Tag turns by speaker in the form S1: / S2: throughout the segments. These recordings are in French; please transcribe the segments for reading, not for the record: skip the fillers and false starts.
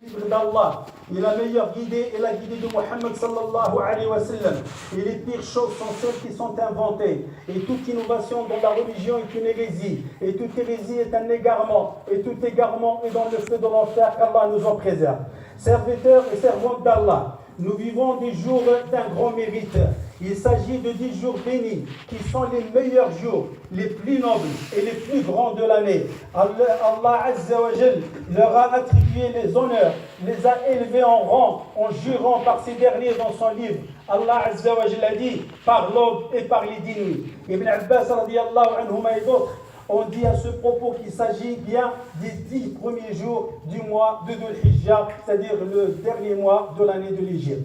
S1: d'Allah, et la meilleure guidée est la guidée de Muhammad sallallahu alayhi wa sallam. Et les pires choses sont celles qui sont inventées. Et toute innovation dans la religion est une hérésie. Et toute hérésie est un égarement. Et tout égarement est dans le feu de l'enfer, qu'Allah nous en préserve. Serviteurs et servantes d'Allah, nous vivons des jours d'un grand mérite. Il s'agit de 10 jours bénis, qui sont les meilleurs jours, les plus nobles et les plus grands de l'année. Allah Azza wa Jal leur a attribué les honneurs, les a élevés en rang, en jurant par ces derniers dans son livre. Allah Azza wa Jal a dit, par l'aube et par les 10 nuits. Ibn Abbas radiyallahu anhuma et d'autres ont dit à ce propos qu'il s'agit bien des 10 premiers jours du mois de Dhul Hijjah, c'est-à-dire le dernier mois de l'année de l'Hégire.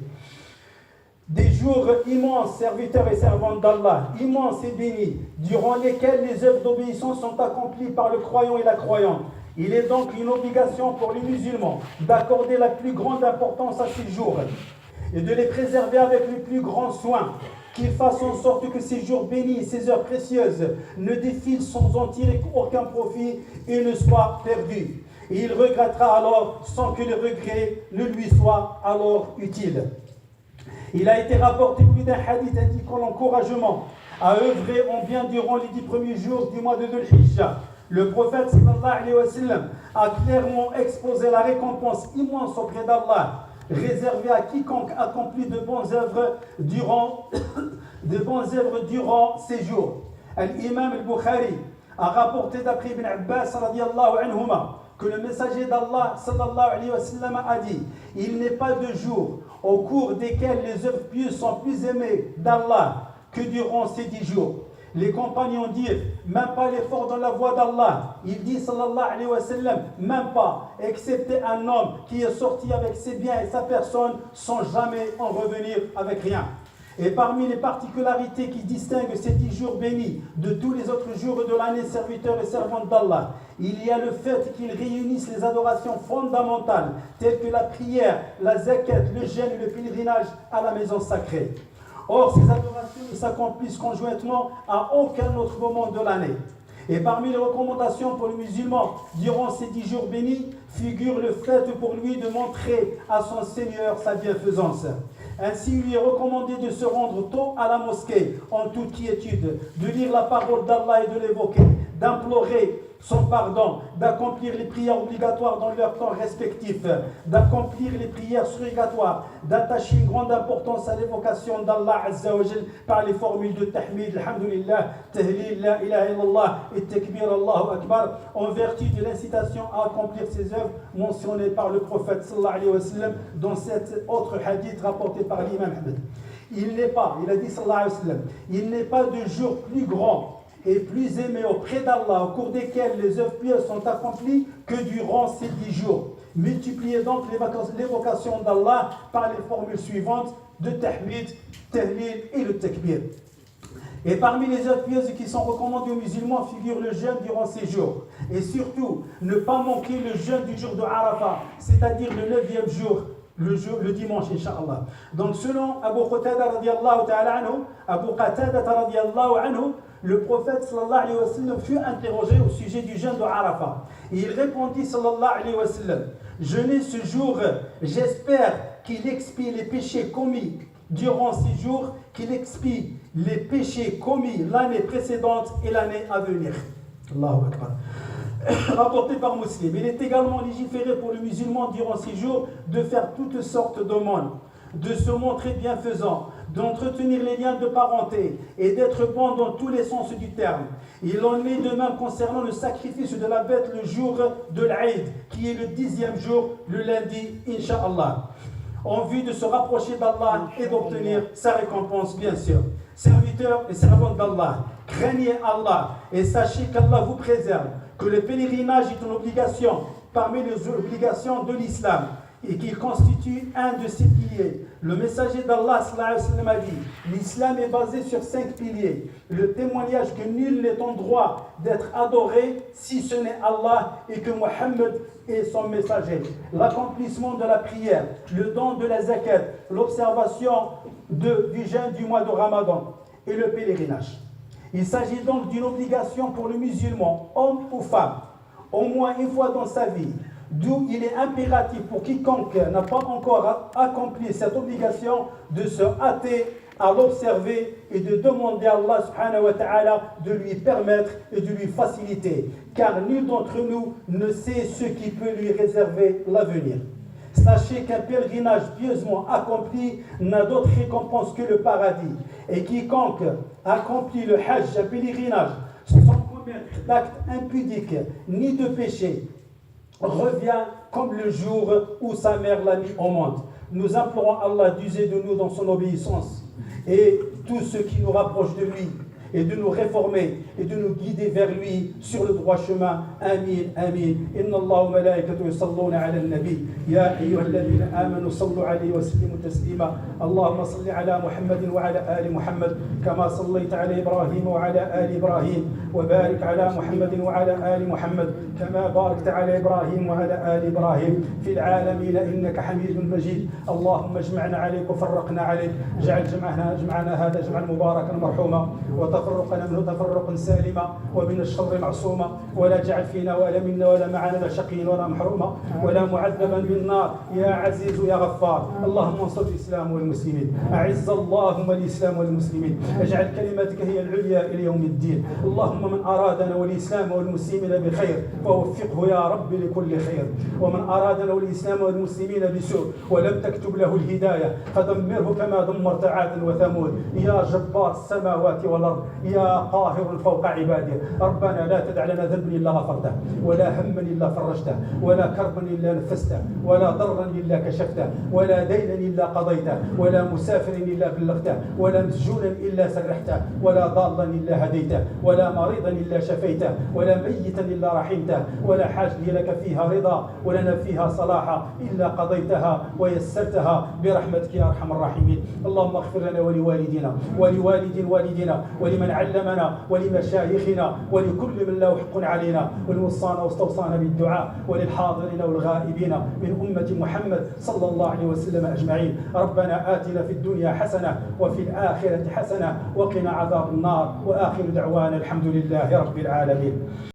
S1: Des jours immenses, serviteurs et servantes d'Allah, immenses et bénis, durant lesquels les œuvres d'obéissance sont accomplies par le croyant et la croyante. Il est donc une obligation pour les musulmans d'accorder la plus grande importance à ces jours et de les préserver avec le plus grand soin, qu'ils fassent en sorte que ces jours bénis, ces heures précieuses, ne défilent sans en tirer aucun profit et ne soient perdus. Et il regrettera alors sans que le regret ne lui soit alors utile. Il a été rapporté plus d'un hadith indiquant l'encouragement à œuvrer en bien durant les 10 premiers jours du mois de Dhul Hijjah. Le prophète sallallahu alayhi wa sallam a clairement exposé la récompense immense auprès d'Allah, réservée à quiconque accomplit de bonnes œuvres durant ces jours. L'imam al-Bukhari a rapporté d'après Ibn Abbas radiyallahu anhuma que le messager d'Allah sallallahu alayhi wa sallam a dit: il n'est pas de jour au cours desquels les œuvres pieuses sont plus aimées d'Allah que durant ces 10 jours. Les compagnons dirent: même pas l'effort dans la voie d'Allah. Il dit sallallahu alayhi wa sallam: même pas, excepté un homme qui est sorti avec ses biens et sa personne sans jamais en revenir avec rien. Et parmi les particularités qui distinguent ces 10 jours bénis de tous les autres jours de l'année, serviteurs et servantes d'Allah, il y a le fait qu'ils réunissent les adorations fondamentales telles que la prière, la zakat, le jeûne et le pèlerinage à la maison sacrée. Or, ces adorations ne s'accomplissent conjointement à aucun autre moment de l'année. Et parmi les recommandations pour le musulman durant ces 10 jours bénis figure le fait pour lui de montrer à son Seigneur sa bienfaisance. Ainsi, il lui est recommandé de se rendre tôt à la mosquée en toute quiétude, de lire la parole d'Allah et de l'évoquer, d'implorer son pardon, d'accomplir les prières obligatoires dans leur temps respectif, d'accomplir les prières surrogatoires, d'attacher une grande importance à l'évocation d'Allah Azza wa Jal par les formules de tahmid, alhamdulillah, tahlil, la ilaha illallah et takbir Allahu akbar, en vertu de l'incitation à accomplir ces œuvres mentionnées par le prophète sallallahu alayhi wa sallam dans cet autre hadith rapporté par l'imam Ahmed. Il a dit sallallahu alayhi wa sallam, il n'est pas de jour plus grand et plus aimé auprès d'Allah au cours desquels les œuvres pieuses sont accomplies que durant ces 10 jours. Multipliez donc l'évocation d'Allah par les formules suivantes de tahmid, tahlil et le takbir. Et parmi les œuvres pieuses qui sont recommandées aux musulmans figure le jeûne durant ces jours. Et surtout, ne pas manquer le jeûne du jour de Arafah, c'est-à-dire le 9e jour, le dimanche, Inch'Allah. Donc, selon Abu Qatada radiyallahu anhu, le prophète sallallahu alayhi wa sallam fut interrogé au sujet du jeûne de Arafah. Et il répondit sallallahu alayhi wa sallam: jeûner ce jour, j'espère qu'il expie les péchés commis durant ces jours, qu'il expie les péchés commis l'année précédente et l'année à venir. Allahu Akbar. Rapporté par Muslim, il est également légiféré pour le musulman durant ces jours de faire toutes sortes d'aumônes, de se montrer bienfaisant, d'entretenir les liens de parenté et d'être bon dans tous les sens du terme. Il en est de même concernant le sacrifice de la bête le jour de l'Aïd, qui est le 10e jour, le lundi, Inch'Allah, en vue de se rapprocher d'Allah et d'obtenir sa récompense, bien sûr. Serviteurs et servantes d'Allah, craignez Allah et sachez qu'Allah vous préserve, que le pèlerinage est une obligation parmi les obligations de l'islam et qu'il constitue un de ses piliers. Le messager d'Allah sallallahu alayhi wa sallam a dit: l'islam est basé sur 5 piliers. Le témoignage que nul n'est en droit d'être adoré si ce n'est Allah et que Muhammad est son messager. L'accomplissement de la prière, le don de la zakat, l'observation du jeûne du mois de Ramadan et le pèlerinage. Il s'agit donc d'une obligation pour le musulman, homme ou femme, au moins une fois dans sa vie, D'où il est impératif pour quiconque n'a pas encore accompli cette obligation de se hâter à l'observer et de demander à Allah subhanahu wa ta'ala de lui permettre et de lui faciliter, car nul d'entre nous ne sait ce qui peut lui réserver l'avenir. Sachez qu'un pèlerinage pieusement accompli n'a d'autre récompense que le paradis, et quiconque accomplit le hajj, un pèlerinage, sans commettre d'actes impudiques ni de péché, revient comme le jour où sa mère l'a mis au monde. Nous implorons Allah d'user de nous dans son obéissance et tout ce qui nous rapproche de lui et de nous réformer et de nous guider vers lui sur le droit chemin. Amin, amin. Inna Allah wa malaikatu yusalluna ala al-nabi. Ya ayyuhalladhina amanu sallu alayhi wa sallimu taslima. Allahumma salli ala Muhammadin wa ala ali Muhammad kama sallaita ala Ibrahim wa ala ali Ibrahim wa barik ala Muhammadin wa ala ali Muhammad kama barakta ala Ibrahim wa ala ali Ibrahim fil alamin innaka Hamidun Majid. Allahumma ijma'na alayka wa farraqna alayk. Ij'al jam'ana hadha jam'an mubarakan marhuma وتفرقنا منه تفرقا سالما ومن الشر معصوما ولا تجعل فينا ولا منا ولا معنا شقيا ولا محروما ولا معذبا بالنار يا عزيز يا غفار. اللهم انصر الاسلام والمسلمين. اعز اللهم الاسلام والمسلمين. اجعل كلمتك هي العليا الى يوم الدين. اللهم من ارادنا والاسلام والمسلمين بخير فوفقه يا رب لكل خير، ومن ارادنا والاسلام والمسلمين بسوء ولم تكتب له الهدايه فدمره كما دمرت عادا وثمود. يا جبار السماوات والارض، يا قاهر فوق عباده، ربنا لا تدع لنا ذنبا الا غفرته ولا هما الا فرجته ولا كربا الا نفسته ولا ضرا الا كشفته ولا دينا الا قضيته ولا مسافرا الا بلغته ولا مسجونا الا سرحته ولا ضالا الا هديته ولا مريضا الا شفيته ولا ميتا الا رحمته ولا حاجه لك فيها رضا ولنا فيها صلاحا الا قضيتها ويسرتها برحمتك يا ارحم الراحمين. اللهم اغفر لنا ولوالدينا ولوالد والدنا ولمن علمنا ولمشايخنا ولكل من له حق علينا، ولوصانا واستوصانا بالدعاء وللحاضرين والغائبين من أمة محمد صلى الله عليه وسلم أجمعين. ربنا آتنا في الدنيا حسنة وفي الآخرة حسنة وقنا عذاب النار، وآخر دعوانا الحمد لله رب العالمين.